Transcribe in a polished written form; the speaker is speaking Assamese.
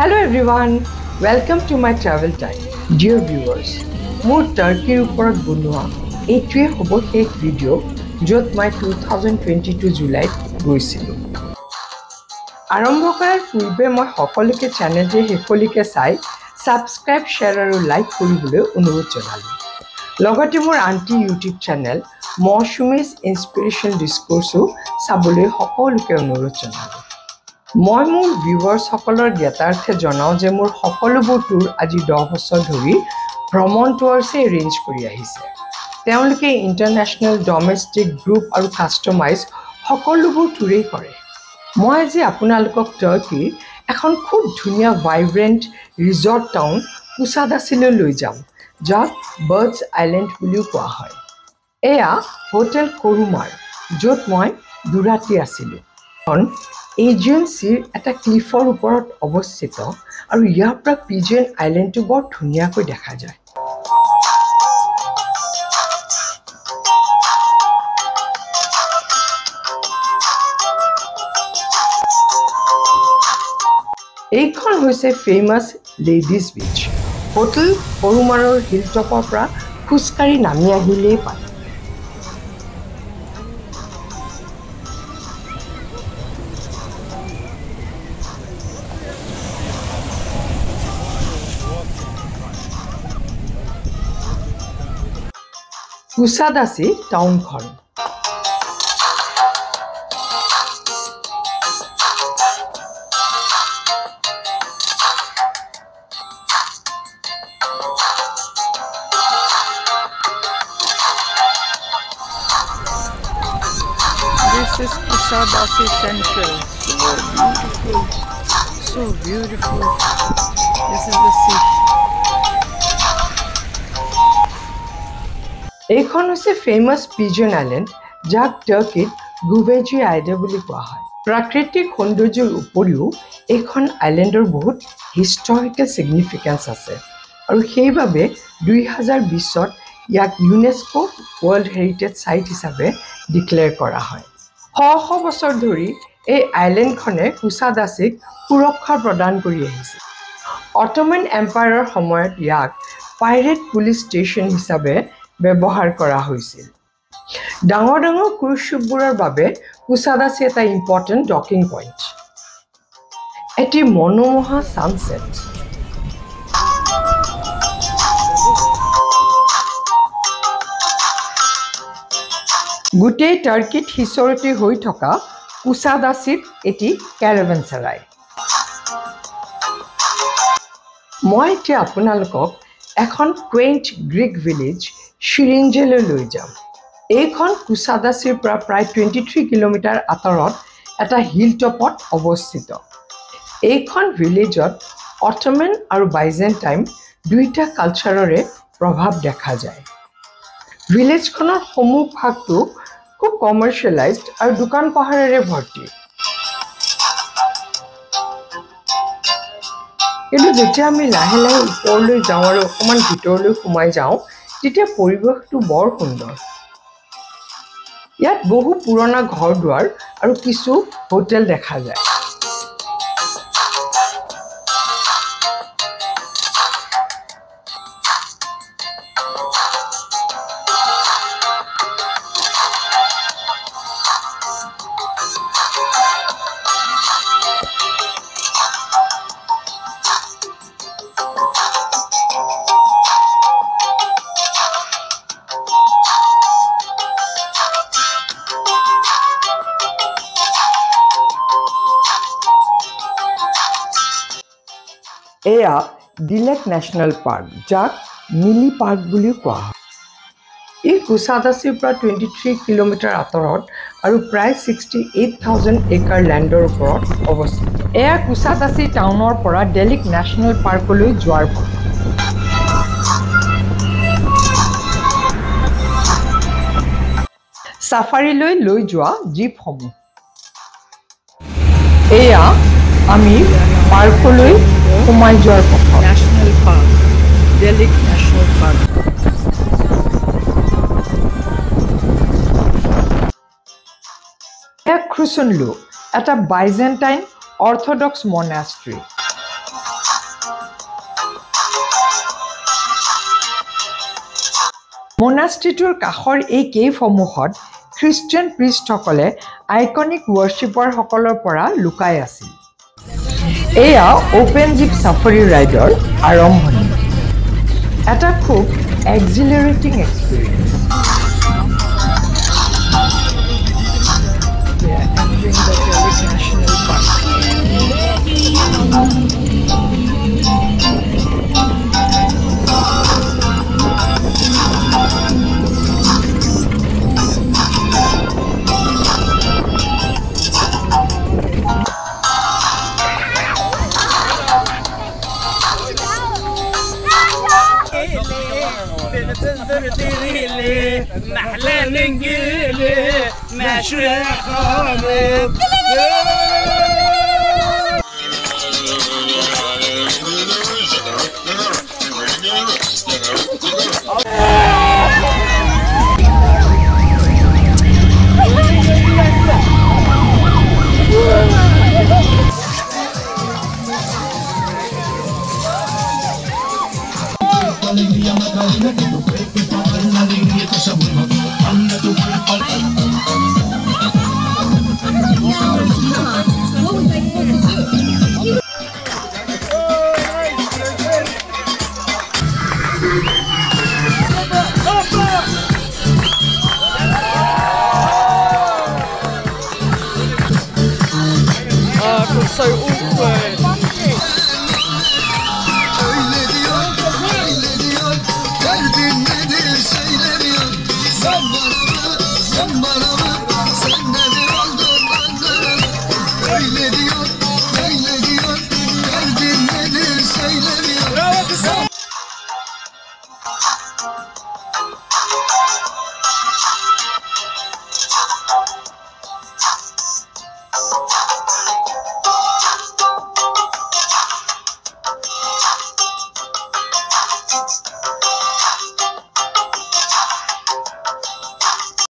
Hello everyone, welcome to my travel time. Dear viewers, মোৰ টাৰ্কিৰ ওপৰত বনোৱা এইটোৱে হ'ব শেষ ভিডিঅ' য'ত মই 2022 জুলাইত গৈছিলোঁ। আৰম্ভ কৰাৰ পূৰ্বে মই সকলোকে চেনেলটি শেষলৈকে চাই সাবস্ক্ৰাইব, শ্বেয়াৰ আৰু লাইক কৰিবলৈ অনুৰোধ জনালোঁ। লগতে মোৰ আনটি ইউটিউব চেনেল মৌচুমীজ ইনস্পিৰেশ্যন ডিস্কোৰ্ছো চাবলৈ সকলোকে অনুৰোধ জনালোঁ। মই মোৰ ভিউৱাৰ্ছসকলৰ জ্ঞাতাৰ্থে জনাওঁ যে মোৰ সকলোবোৰ টুৰ আজি 10 বছৰ ধৰি ভ্ৰমণ টুৱাৰ্ছে এৰেঞ্জ কৰি আহিছে। তেওঁলোকে ইণ্টাৰনেশ্যনেল, ডমেষ্টিক, গ্ৰুপ আৰু কাষ্টমাইজ সকলোবোৰ টুৰেই কৰে। মই আজি আপোনালোকক টাৰ্কিৰ এখন খুব ধুনীয়া ভাইব্ৰেণ্ট ৰিজৰ্ট টাউন কুছাদাছিলৈ লৈ যাম, যাক বাৰ্ডছ আইলেণ্ড বুলিও কোৱা হয়। এয়া হোটেল কৰুমাৰ, য'ত মই দুৰাতি আছিলোঁ। এজিয়ান চিৰ এটা ক্লিফৰ ওপৰত অৱস্থিত আৰু ইয়াৰ পৰা পিজিয়ন আইলেণ্ডটো বৰ ধুনীয়াকৈ দেখা যায়। এইখন হৈছে ফেমাছ লেডিজ বিচ। হোটেল কৰুমাৰৰ হিলটপৰ পৰা খোজকাঢ়ি নামি আহিলেই পায়। কুছাদাছি টাউনখন This is Kusadasi Central. So beautiful. This is the sea. এইখন হৈছে ফেমাছ পিজিয়ন আইলেণ্ড, যাক টাৰ্কিত গুভেজি আইডে বুলি কোৱা হয়। প্ৰাকৃতিক সৌন্দৰ্যৰ উপৰিও এইখন আইলেণ্ডৰ বহুত হিষ্টৰিকেল ছিগনিফিকেঞ্চ আছে আৰু সেইবাবে 2020ত ইয়াক ইউনেস্কো ৱৰ্ল্ড হেৰিটেজ ছাইট হিচাপে ডিক্লেয়াৰ কৰা হয়। শ বছৰ ধৰি এই আইলেণ্ডখনে কুছাদাছিক সুৰক্ষা প্ৰদান কৰি আহিছে। অট'মান এম্পায়াৰৰ সময়ত ইয়াক পাইৰেট পুলিচ ষ্টেচন হিচাপে ব্যৱহাৰ কৰা হৈছিল। ডাঙৰ ডাঙৰ ক্ৰুজ শ্বিপবোৰৰ বাবে কুছাদাছি এটা ইম্পৰ্টেণ্ট ডকিং পইণ্ট। এটি মনোমোহা ছানছেট। গোটেই টাৰ্কিত সিঁচৰতি হৈ থকা কুছাদাছিত এটি কেৰাভেনচেৰাই। মই এতিয়া আপোনালোকক এখন কুৱেইণ্ট গ্ৰীক ভিলেজ শিৰিঞ্জেলৈ লৈ যাম। এইখন কুছাদাছিৰ পৰা প্ৰায় 23 কিলোমিটাৰ আঁতৰত এটা হিলটপত অৱস্থিত। এইখন ভিলেজত অট'মান আৰু বাইজেণ্টাইন দুয়োটা কালচাৰৰে প্ৰভাৱ দেখা যায়। ভিলেজখনৰ সমূহ ভাগটো খুব কমাৰ্চিয়েলাইজড আৰু দোকান পোহাৰেৰে ভৰ্তি। কিন্তু যেতিয়া আমি লাহে লাহে ওপৰলৈ যাওঁ আৰু অকণমান ভিতৰলৈ সোমাই যাওঁ, তেতিয়া পৰিৱেশটো বৰ সুন্দৰ। ইয়াত বহু পুৰণা ঘৰ দুৱাৰ আৰু কিছু হোটেল দেখা যায়। এয়া ডিলেক নেশ্যনেল পাৰ্ক, যাক মিলি পাৰ্ক বুলিও কোৱা হয়। ই কুছাদাছিৰ পৰা 23 কিলোমিটাৰ আঁতৰত আৰু প্ৰায় 68,000 একাৰ লেণ্ডৰ ওপৰত অৱস্থিত। এয়া কুছাদাছি টাউনৰ পৰা ডেলিক নেশ্যনেল পাৰ্কলৈ যোৱাৰ পথ। ছাফাৰীলৈ লৈ যোৱা জীপসমূহ। এয়া আমি পাৰ্কলৈ সোমাই যোৱাৰ পথ। নেশ্যনেল পাৰ্ক, ডেলিক নেশ্যনেল পাৰ্ক। এয়া খুছুনলু, এটা বাইজেণ্টাইন অৰ্থডক্স মনাষ্ট্ৰী। মোনাষ্ট্ৰীটোৰ কাষৰ এই কেভসমূহত খ্ৰীষ্টিয়ান প্ৰিষ্টসকলে আইকনিক ৱৰ্শ্বিপাৰসকলৰ পৰা লুকাই আছিল। এয়া অ'পেন জিপ ছাফাৰী ৰাইডৰ আৰম্ভণি। এটা খুব এক্সিলাৰেটিং এক্সপিৰিয়েঞ্চ। محلى ننقلي ماشي خالد so awkward.